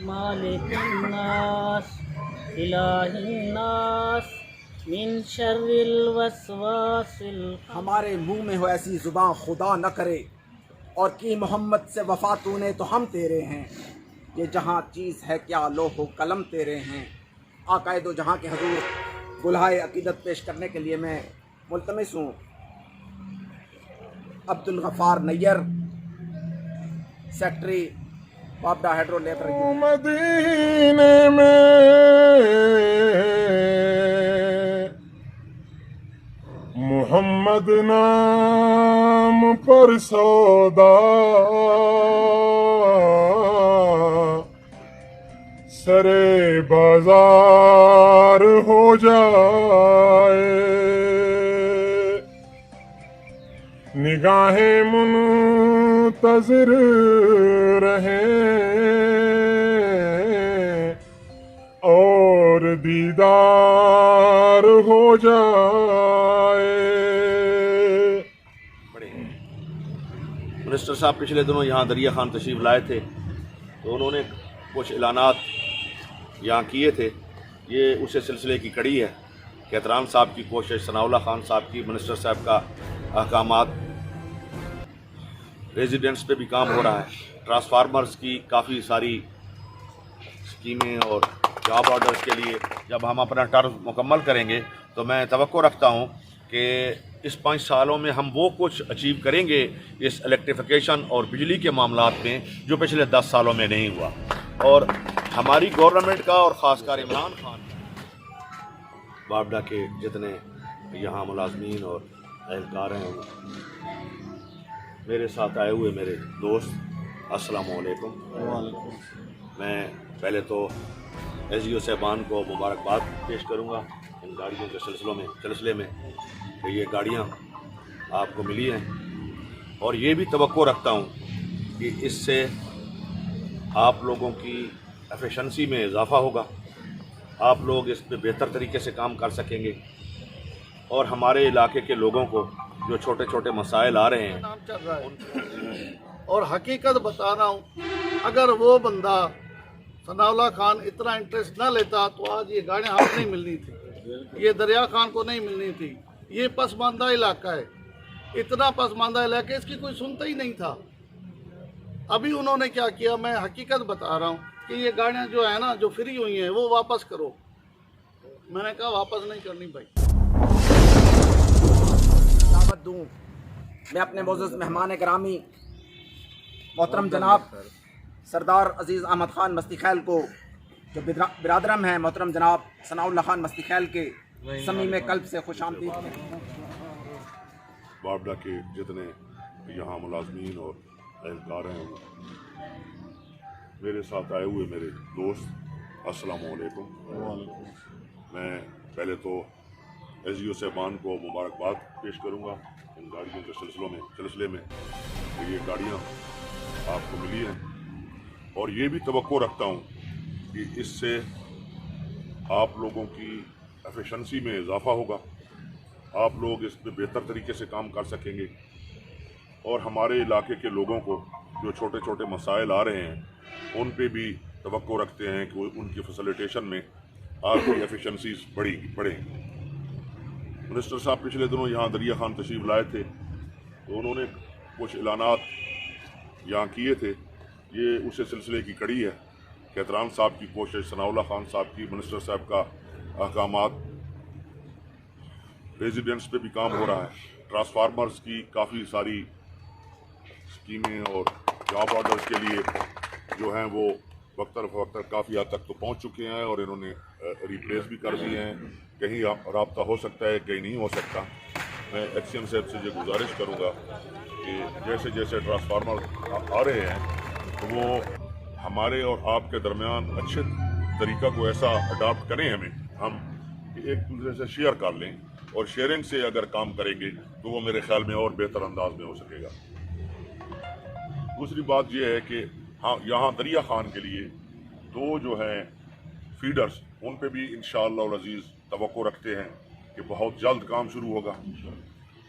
مالک الناس الہ الناس من شر الوسواس ہمارے منہ میں ہو ایسی زباں خدا نہ کرے، اور کی محمد سے وفا تو نے تو ہم تیرے ہیں، یہ جہاں چیز ہے کیا لوح و قلم تیرے ہیں۔ آقائے دو جہاں کے حضور گلہائے عقیدت پیش کرنے کے لیے میں ملتمس ہوں عبد الغفار نیر، سیکٹری بابڈا ہیڈرو لیبر یونین۔ مدینے میں محمد نام پر سودا سرے بازار ہو جائے، نگاہیں منتظر رہیں اور دیدار ہو جائے۔ منسٹر صاحب پچھلے دنوں یہاں دریا خان تشریف لائے تھے، تو انہوں نے کچھ اعلانات یہاں کیے تھے۔ یہ اسی سلسلے کی کڑی ہے کہ احترام صاحب کی کوشش، ثناء اللہ خان صاحب کی، منسٹر صاحب کا احکامات، ریزیڈنٹس پہ بھی کام ہو رہا ہے، ٹرانسفارمرز کی کافی ساری اسکیمیں اور جاب آرڈرز کے لیے جب ہم اپنا ٹرم مکمل کریں گے تو میں توقع رکھتا ہوں کہ اس 5 سالوں میں ہم وہ کچھ اچیو کریں گے اس الیکٹریفیکیشن اور بجلی کے معاملات میں جو پچھلے 10 سالوں میں نہیں ہوا۔ اور ہماری گورنمنٹ کا اور خاص کر عمران خان بابڈا کے جتنے یہاں ملازمین اور اہلکار ہیں، میرے ساتھ آئے ہوئے میرے دوست، السلام علیکم۔ میں پہلے تو ایس ڈی او صاحبان کو مبارکباد پیش کروں گا ان گاڑیوں کے سلسلے میں کہ یہ گاڑیاں آپ کو ملی ہیں، اور یہ بھی توقع رکھتا ہوں کہ اس سے آپ لوگوں کی ایفیشنسی میں اضافہ ہوگا، آپ لوگ اس پہ بہتر طریقے سے کام کر سکیں گے، اور ہمارے علاقے کے لوگوں کو جو چھوٹے چھوٹے مسائل آ رہے ہیں نام چل رہا ہے۔ اور حقیقت بتا رہا ہوں، اگر وہ بندہ ثناء اللہ خان اتنا انٹرسٹ نہ لیتا تو آج یہ گاڑیاں ہم نہیں ملنی تھی، یہ دریا خان کو نہیں ملنی تھی۔ یہ پسماندہ علاقہ ہے، اتنا پسماندہ علاقہ، اس کی کوئی سنتا ہی نہیں تھا۔ ابھی انہوں نے کیا کیا، میں حقیقت بتا رہا ہوں کہ یہ گاڑیاں جو ہیں نا، جو فری ہوئی ہیں، وہ واپس کرو۔ میں نے کہا واپس نہیں کرنی بھائی۔ دعوت دوں میں اپنے معزز مہمان گرامی محترم جناب سردار عزیز احمد خان مستی خیل کو، جو برادرم ہیں محترم جناب ثناء اللہ خان مستی خیل کے صمیم قلب سے خوش آمدید ہیں۔ بابڈا کے جتنے یہاں ملازمین اور اہلکار ہیں، میرے ساتھ آئے ہوئے میرے دوست، السلام علیکم۔ میں پہلے تو ایس ڈی او صاحبان کو مبارکباد پیش کروں گا ان گاڑیوں کے سلسلے میں کہ یہ گاڑیاں آپ کو ملی ہیں، اور یہ بھی توقع رکھتا ہوں کہ اس سے آپ لوگوں کی ایفیشنسی میں اضافہ ہوگا، آپ لوگ اس پہ بہتر طریقے سے کام کر سکیں گے، اور ہمارے علاقے کے لوگوں کو جو چھوٹے چھوٹے مسائل آ رہے ہیں ان پہ بھی توقع رکھتے ہیں کہ ان کی فیسیلیٹیشن میں آپ کی ایفیشنسیز بڑھیں۔ منسٹر صاحب پچھلے دنوں یہاں دریا خان تشریف لائے تھے، تو انہوں نے کچھ اعلانات یہاں کیے تھے۔ یہ اسی سلسلے کی کڑی ہے کہ احترام صاحب کی کوشش، ثناء اللہ خان صاحب کی، منسٹر صاحب کا احکامات، ریزیڈنٹس پہ بھی کام ہو رہا ہے، ٹرانسفارمرز کی کافی ساری اسکیمیں اور جاب آرڈرز کے لیے جو ہیں وہ وقتاً فوقتاً کافی حد تک تو پہنچ چکے ہیں، اور انہوں نے ریپلیس بھی کر دیے ہیں۔ کہیں رابطہ ہو سکتا ہے، کہیں نہیں ہو سکتا۔ میں ایکس ایم صاحب سے یہ گزارش کروں گا کہ جیسے جیسے ٹرانسفارمر آ رہے ہیں تو وہ ہمارے اور آپ کے درمیان اچھے طریقہ کو ایسا اڈاپٹ کریں، ہم ایک دوسرے سے شیئر کر لیں، اور شیئرنگ سے اگر کام کریں گے تو وہ میرے خیال میں اور بہتر انداز میں ہو سکے گا۔ دوسری بات یہ ہے کہ ہاں، یہاں دریا خان کے لیے 2 جو ہیں فیڈرز، ان پہ بھی انشاءاللہ العزیز توقع رکھتے ہیں کہ بہت جلد کام شروع ہوگا۔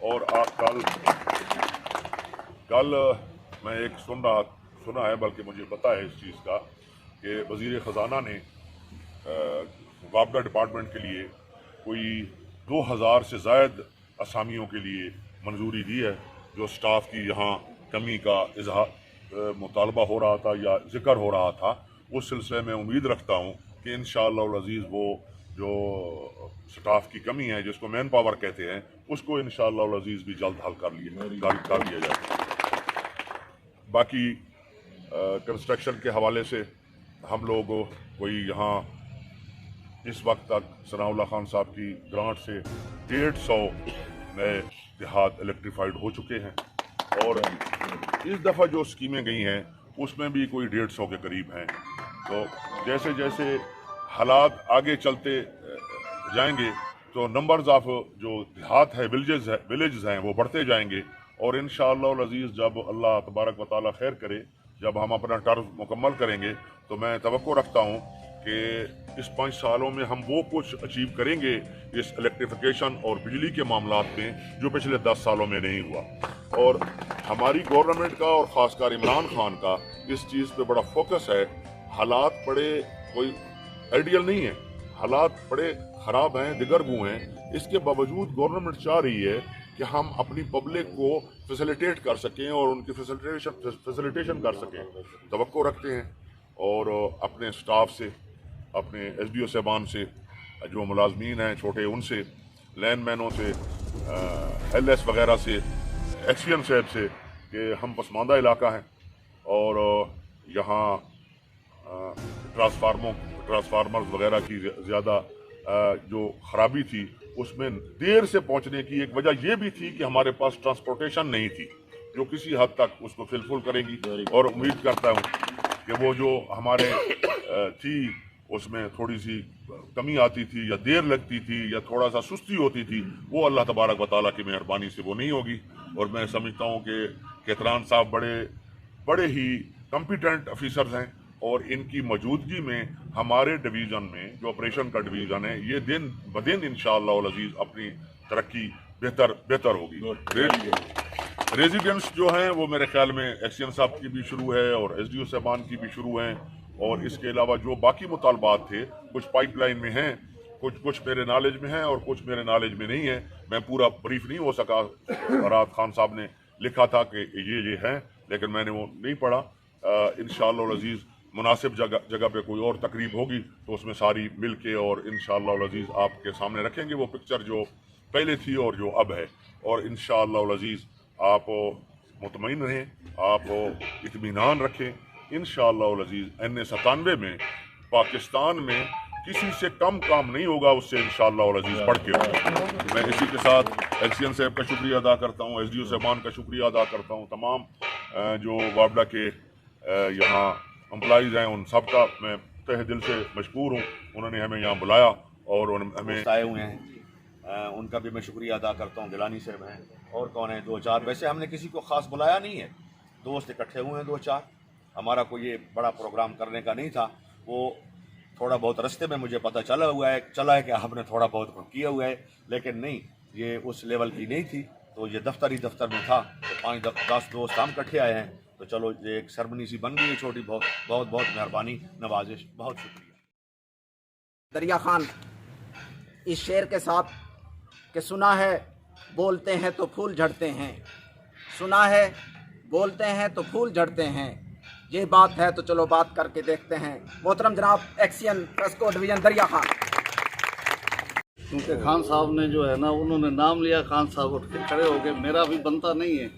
اور کل میں ایک سنا ہے، بلکہ مجھے پتہ ہے اس چیز کا کہ वज़ीर ख़जाना ने वापडा डिपार्टमेंट के लिए कोई 2000 से ज़ायद असामियों के लिए मंजूरी दी है। जो स्टाफ की यहाँ कमी का इजहार मुतालबा हो रहा था या ज़िक्र हो रहा था, उस सिलसिले में उम्मीद रखता हूँ कि इंशाअल्लाह अज़ीज़ वो जो स्टाफ की कमी है, जिसको मैन पावर कहते हैं, उसको इंशाअल्लाह अज़ीज़ भी जल्द हल कर दिया जाए। बाकी कंस्ट्रक्शन के हवाले से हम लोग कोई यहाँ इस वक्त तक सनाउल्लाह खान साहब की ग्रांट से 150 नए देहात इलेक्ट्रीफाइड हो चुके हैं, और इस दफ़ा जो स्कीमें गई हैं उसमें भी कोई 150 के करीब हैं। तो जैसे जैसे हालात आगे चलते जाएंगे तो नंबर्स ऑफ जो देहात है, विलेजेस हैं, वो बढ़ते जाएंगे, और इंशाअल्लाह अज़ीज़ जब अल्लाह तबारक व तआला खैर करे, जब हम अपना टर्म मुकम्मल करेंगे तो मैं तवक्को रखता हूँ कि इस 5 सालों में हम वो कुछ अचीव करेंगे इस इलेक्ट्रिफिकेशन और बिजली के मामलात में जो पिछले 10 सालों में नहीं हुआ। और हमारी गवर्नमेंट का और ख़ासकर इमरान खान का इस चीज़ पे बड़ा फोकस है। हालात बड़े कोई आइडियल नहीं है, हालात बड़े ख़राब हैं, दिगरगू हैं। इसके बावजूद गवर्नमेंट चाह रही है कि हम अपनी पब्लिक को फैसिलिटेट कर सकें और उनकी फैसिलिटेशन कर सकें। तवक्को रखते हैं और अपने स्टाफ से, अपने SDO साहबान से, जो मुलाजमीन हैं छोटे, उनसे, लैंडमैनों से, LS वगैरह से, एक्सीएम साहब से, कि हम पसमानदा इलाका है और यहाँ ट्रांसफार्मर्स वगैरह की ज़्यादा जो ख़राबी थी, उसमें देर से पहुंचने की एक वजह यह भी थी कि हमारे पास ट्रांसपोर्टेशन नहीं थी, जो किसी हद तक उसको फिलफुल करेगी। और उम्मीद करता हूं कि वो जो हमारे थी उसमें थोड़ी सी कमी आती थी या देर लगती थी या थोड़ा सा सुस्ती होती थी, वो अल्लाह तबारक व तआला की मेहरबानी से वो नहीं होगी। और मैं समझता हूँ कि केतरान साहब बड़े ही कॉम्पिटेंट ऑफिसर्स हैं, और इनकी मौजूदगी में हमारे डिवीज़न में, जो ऑपरेशन का डिवीज़न है, ये दिन ब दिन इंशाअल्लाह अज़ीज़ अपनी तरक्की बेहतर होगी। रेजिडेंट्स जो हैं वो मेरे ख्याल में एक्सीएम साहब की भी शुरू है और SDO साहबान की भी शुरू हैं, और इसके अलावा जो बाकी मुतालबात थे कुछ पाइपलाइन में हैं, कुछ मेरे नॉलेज में हैं और कुछ मेरे नॉलेज में नहीं है। मैं पूरा ब्रीफ नहीं हो सका, फराद खान साहब ने लिखा था कि ये हैं, लेकिन मैंने वो नहीं पढ़ा। इंशाअल्लाह अज़ीज़ मुनासिब जगह पे कोई और तकरीब होगी तो उसमें सारी मिल के और इंशाअल्लाह अज़ीज़ आपके सामने रखेंगे वो पिक्चर जो पहले थी और जो अब है। और इंशाअल्लाह अज़ीज़ आप मुतमईन रहें, आप इत्मीनान रखें। इंशाअल्लाह अज़ीज़ NA-97 में पाकिस्तान में किसी से कम काम नहीं होगा, उससे इंशाअल्लाह अज़ीज़ बढ़ के। मैं इसी के साथ एक्सीएम साहब का शुक्रिया अदा करता हूँ, SDO साहबान का शुक्रिया अदा करता हूँ, तमाम जो वापडा के यहाँ एम्प्लॉइज़ हैं उन सब का मैं तहे दिल से मशकूर हूँ। उन्होंने हमें यहाँ बुलाया और हमें आए हुए हैं, उनका भी मैं शुक्रिया अदा करता हूँ। गिलानी साहब हैं और कौन है 2-4, वैसे हमने किसी को ख़ास बुलाया नहीं है, दोस्त इकट्ठे हुए हैं 2-4। हमारा कोई ये बड़ा प्रोग्राम करने का नहीं था, वो थोड़ा बहुत रास्ते में मुझे पता चला है कि आपने थोड़ा बहुत किया हुआ है, लेकिन नहीं, ये उस लेवल की नहीं थी। तो ये दफ्तर में था, तो 5-10 दोस्त हम इकट्ठे आए हैं, तो चलो ये एक सरमनी सी बन गई है छोटी। बहुत मेहरबानी, नवाजिश, बहुत शुक्रिया। दरिया खान इस शेर के साथ कि सुना है बोलते हैं तो फूल झड़ते हैं, सुना है बोलते हैं तो फूल झड़ते हैं, ये बात है तो चलो बात करके देखते हैं। मोहतरम जनाब एक्सीएम ट्रस्को डिवीज़न दरिया खान। क्योंकि खान साहब ने जो है ना, उन्होंने नाम लिया, खान साहब उठ के खड़े हो गए, मेरा भी बनता नहीं है।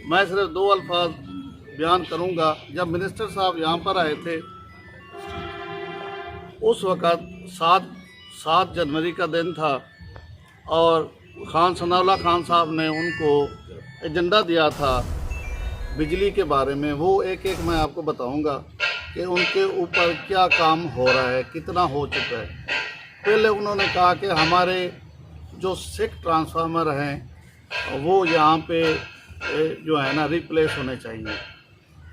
मैं सिर्फ 2 अल्फाज बयान करूंगा। जब मिनिस्टर साहब यहाँ पर आए थे, उस वक़्त 7 जनवरी का दिन था और सनाउल्लाह खान साहब ने उनको एजेंडा दिया था बिजली के बारे में। वो एक मैं आपको बताऊंगा कि उनके ऊपर क्या काम हो रहा है, कितना हो चुका है। पहले उन्होंने कहा कि हमारे जो 6 ट्रांसफार्मर हैं वो यहाँ पे जो है ना रिप्लेस होने चाहिए।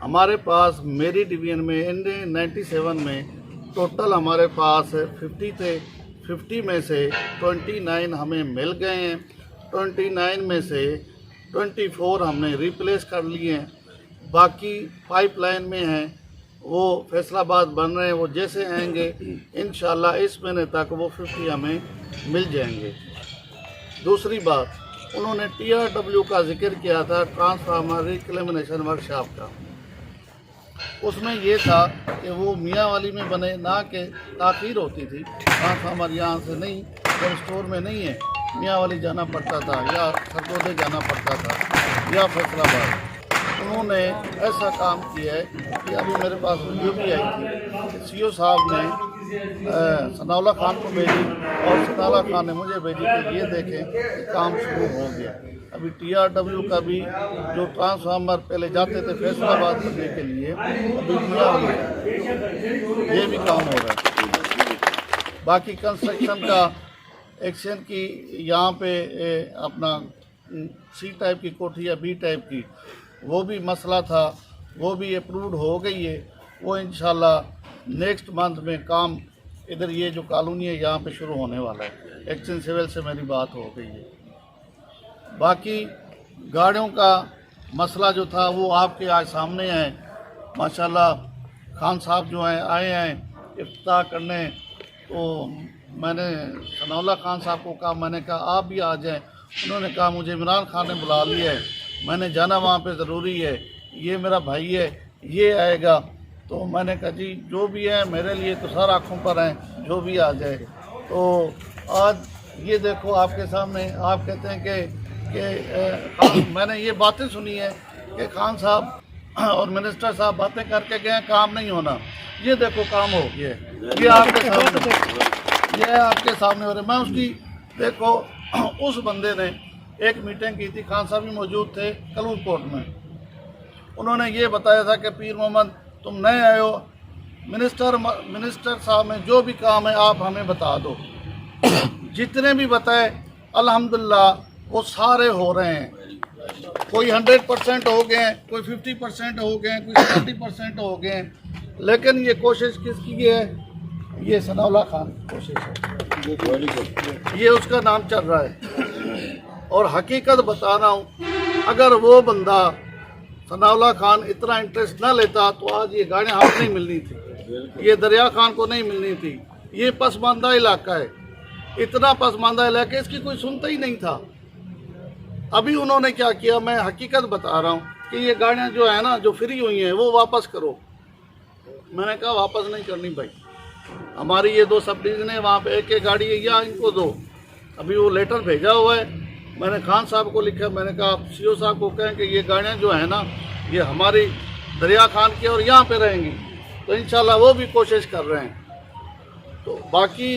हमारे पास मेरी डिवीज़न में NA-97 में टोटल हमारे पास 50 थे, 50 में से 29 हमें मिल गए हैं, 29 में से 24 हमने रिप्लेस कर लिए हैं, बाकी पाइपलाइन में हैं। وہ फैसलाबाद बन रहे हैं, वो जैसे आएंगे इंशाल्लाह इस महीने तक वो 50 हमें मिल जाएंगे। दूसरी बात, उन्होंने TRW का जिक्र किया था, ट्रांसफार्मर रिक्लेमिनेशन वर्कशॉप का। उसमें ये था कि वो मियाँ वाली में बने, ना कि ताख़ीर होती थी। ट्रांसफार्मर यहाँ से नहीं, जब स्टोर में नहीं है, मियाँ वाली जाना पड़ता था या सरगोदे जाना पड़ता था या फैसलाबाद। उन्होंने ऐसा काम किया है कि अभी मेरे पास वीडियो भी आई थी कि CO साहब ने सनाउल्लाह खान को भेजी और सनाउल्लाह खान ने मुझे भेजी कि ये देखें कि काम शुरू हो गया। अभी TRW का भी जो ट्रांसफार्मर पहले जाते थे फैसलाबाद करने के लिए, अभी ये भी काम हो रहा है। बाकी कंस्ट्रक्शन का एक्शन की यहाँ पे अपना C टाइप की कोठी या B टाइप की, वो भी मसला था, वो भी अप्रूव्ड हो गई है। वो इंशाल्लाह नेक्स्ट मंथ में काम इधर ये जो कॉलोनी है यहाँ पे शुरू होने वाला है। एक्शन सिविल से मेरी बात हो गई है। बाकी गाड़ियों का मसला जो था वो आपके आज सामने है। माशाल्लाह खान साहब जो हैं आए हैं इफ्ताह करने, तो मैंने सनाउल्लाह खान साहब को कहा, मैंने कहा आप भी आ जाएं। उन्होंने कहा मुझे इमरान खान ने बुला लिया है, मैंने जाना वहाँ पे ज़रूरी है, ये मेरा भाई है, ये आएगा। तो मैंने कहा जी जो भी है मेरे लिए तो सर आँखों पर हैं, जो भी आ जाए। तो आज ये देखो आपके सामने, आप कहते हैं कि मैंने ये बातें सुनी है कि खान साहब और मिनिस्टर साहब बातें करके गए, काम नहीं होना। ये देखो काम हो गया, ये आपके सामने हो रहा है। मैं उसकी देखो उस बंदे ने एक मीटिंग की थी, खान साहब भी मौजूद थे कलूर कोर्ट में। उन्होंने ये बताया था कि पीर मोहम्मद तुम नए आए हो, मिनिस्टर साहब में जो भी काम है आप हमें बता दो। जितने भी बताए अल्हम्दुलिल्लाह वो सारे हो रहे हैं। कोई 100% हो गए हैं, कोई 50% हो गए हैं, कोई 70% हो गए हैं। लेकिन ये कोशिश किसकी है? ये सनाउल्लाह खान की कोशिश है, ये उसका नाम चल रहा है। और हकीकत बता रहा हूँ, अगर वो बंदा सनाउल्लाह खान इतना इंटरेस्ट ना लेता तो आज ये गाड़ियाँ हमें नहीं मिलनी थी, ये दरिया खान को नहीं मिलनी थी। ये पसमानदा इलाका है, इतना पसमानदा इलाका, इसकी कोई सुनता ही नहीं था। अभी उन्होंने क्या किया, मैं हकीकत बता रहा हूँ कि ये गाड़ियाँ जो है ना, जो फ्री हुई हैं वो वापस करो। मैंने कहा वापस नहीं करनी भाई, हमारी ये 2 सब डिवीज़न है, वहाँ पे एक गाड़ी है, या इनको दो। अभी वो लेटर भेजा हुआ है, मैंने खान साहब को लिखा, मैंने कहा आप CO साहब को कहें कि ये गाड़ियाँ जो है ना ये हमारी दरिया खान की और यहाँ पे रहेंगी। तो इंशाल्लाह वो भी कोशिश कर रहे हैं। तो बाकी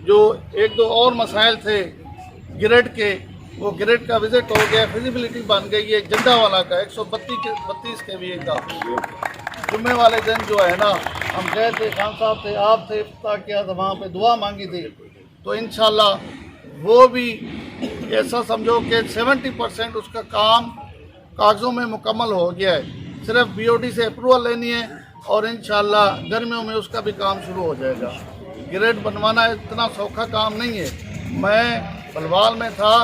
जो 1-2 और मसाइल थे ग्रेड के, वो ग्रेड का विजिट हो गया, फिजिबिलिटी बन गई है झंडा वाला का 132 kVA का। जुम्मे वाले दिन जो है ना हम गए थे, खान साहब थे, आप थे, इफ्ताह किया था, वहाँ पे दुआ मांगी थी। तो इंशाल्लाह वो भी ऐसा समझो कि 70% उसका काम कागज़ों में मुकम्मल हो गया है। सिर्फ BOD से अप्रूवल लेनी है और इंशाल्लाह गर्मियों में उसका भी काम शुरू हो जाएगा। ग्रेड बनवाना इतना सौखा काम नहीं है। मैं बलवाल में था,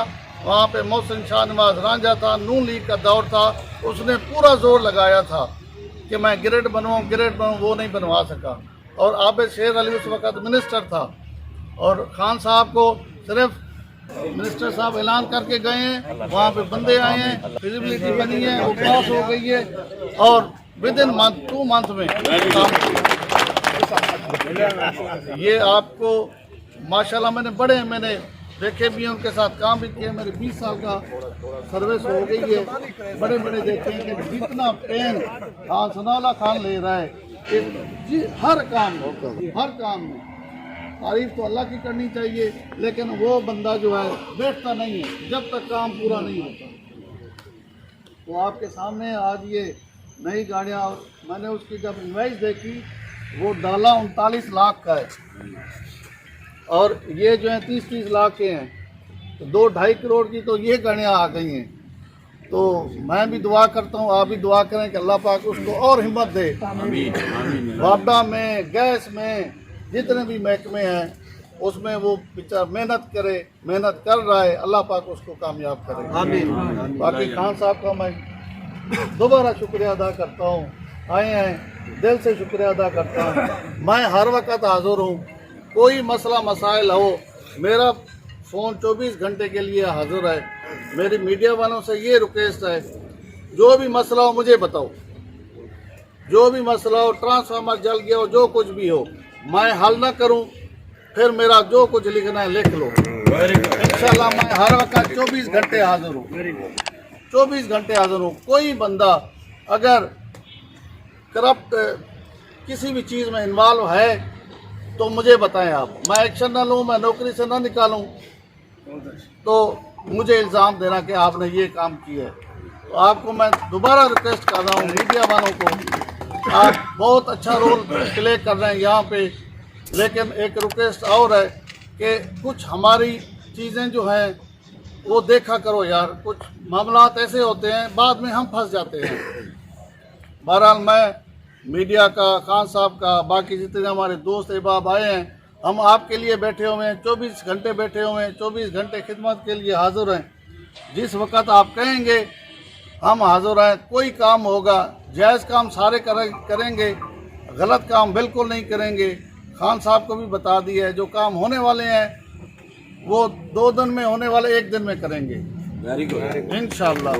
वहाँ पे मोहसिन शाह नवाज रांझा था, नून लीग का दौर था, उसने पूरा जोर लगाया था कि मैं ग्रेड बनवाऊँ, वो नहीं बनवा सका। और आबिद शेर अली उस वक़्त मिनिस्टर था, और खान साहब को सिर्फ मिनिस्टर साहब ऐलान करके गए हैं, वहाँ पे बंदे आए हैं, फिजिबिलिटी बनी है, वो पास हो गई है, और विद इन 2 मंथ में ये आपको माशाल्लाह मैंने देखे भी हैं, उनके साथ काम भी किया। मेरे 20 साल का सर्विस हो गई है। बड़े देखे हैं कि जितना पेन सनाउल्लाह खान ले रहा है हर काम में तारीफ तो अल्लाह की करनी चाहिए, लेकिन वो बंदा जो है बैठता नहीं है जब तक काम पूरा नहीं होता। तो आपके सामने आज ये नई गाड़ियाँ, मैंने उसकी जब इन्वाइस देखी वो डाला 39 लाख का है, और ये जो है 30-30 लाख के हैं, तो 2-2.5 करोड़ की तो ये गाड़ियाँ आ गई हैं। तो मैं भी दुआ करता हूँ, आप भी दुआ करें कि अल्लाह पाक उसको और हिम्मत दे। वापडा में, गैस में, जितने भी महकमे हैं उसमें वो बेचारा मेहनत कर रहा है, अल्लाह पाक उसको कामयाब करे। आमीन। बाकी खान साहब का मैं दोबारा शुक्रिया अदा करता हूँ। आए हैं, दिल से शुक्रिया अदा करता हूँ। मैं हर वक्त हाजिर हूँ, कोई मसला मसाइल हो, मेरा फ़ोन 24 घंटे के लिए हाजिर है। मेरी मीडिया वालों से ये रिक्वेस्ट है, जो भी मसला हो मुझे बताओ, जो भी मसला हो, ट्रांसफार्मर जल गया हो, जो कुछ भी हो, मैं हल ना करूँ, फिर मेरा जो कुछ लिखना है लिख लो। इंशाल्लाह मैं हर वक्त 24 घंटे हाजिर हूँ, 24 घंटे हाजिर हूँ। कोई बंदा अगर करप्ट किसी भी चीज़ में इन्वॉल्व है तो मुझे बताएं आप, मैं एक्शन ना लूँ, मैं नौकरी से ना निकालूँ, तो मुझे इल्ज़ाम देना कि आपने ये काम किया है। तो आपको मैं दोबारा रिक्वेस्ट कर रहा हूँ, मीडिया वालों को, आप बहुत अच्छा रोल प्ले कर रहे हैं यहाँ पे, लेकिन एक रिक्वेस्ट और है कि कुछ हमारी चीज़ें जो हैं वो देखा करो यार। कुछ मामलात ऐसे होते हैं बाद में हम फंस जाते हैं। बहरहाल मैं मीडिया का, खान साहब का, बाकी जितने हमारे दोस्त अहबाब आए हैं, हम आपके लिए बैठे हुए हैं, 24 घंटे बैठे हुए हैं, 24 घंटे खिदमत के लिए हाजिर हैं। जिस वक्त आप कहेंगे हम हाजिर हैं। कोई काम होगा, जायज़ काम सारे करेंगे, गलत काम बिल्कुल नहीं करेंगे। खान साहब को भी बता दिया है, जो काम होने वाले हैं वो 2 दिन में होने वाले 1 दिन में करेंगे इंशाअल्लाह।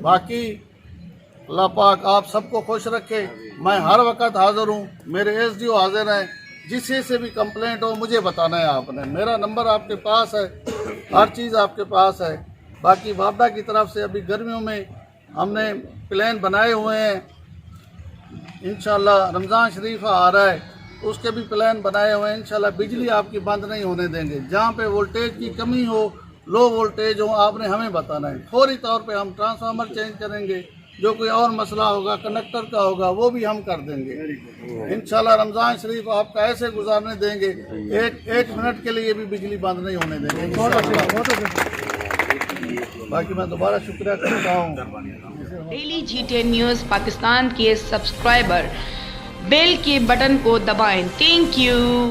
बाकी अल्लाह पाक आप सबको खुश रखे। मैं हर वक्त हाजिर हूँ, मेरे SDO हाजिर हैं, जिससे से भी कंप्लेंट हो मुझे बताना है आपने। मेरा नंबर आपके पास है, हर चीज़ आपके पास है। बाकी वापडा की तरफ से अभी गर्मियों में हमने प्लान बनाए हुए हैं, इंशाल्लाह रमज़ान शरीफ आ रहा है, उसके भी प्लान बनाए हुए हैं। इंशाल्लाह बिजली आपकी बंद नहीं होने देंगे। जहाँ पे वोल्टेज की कमी हो, लो वोल्टेज हो, आपने हमें बताना है। फौरी तौर पे हम ट्रांसफार्मर चेंज करेंगे, जो कोई और मसला होगा कंडक्टर का होगा वो भी हम कर देंगे इंशाल्लाह। रमज़ान शरीफ आपका ऐसे गुजारने देंगे, एक मिनट के लिए भी बिजली बंद नहीं होने देंगे इंशाल्लाह। बाकी मैं दोबारा शुक्रिया करता हूँ। डेली GTN न्यूज़ पाकिस्तान के सब्सक्राइबर बेल के बटन को दबाएं। Thank you.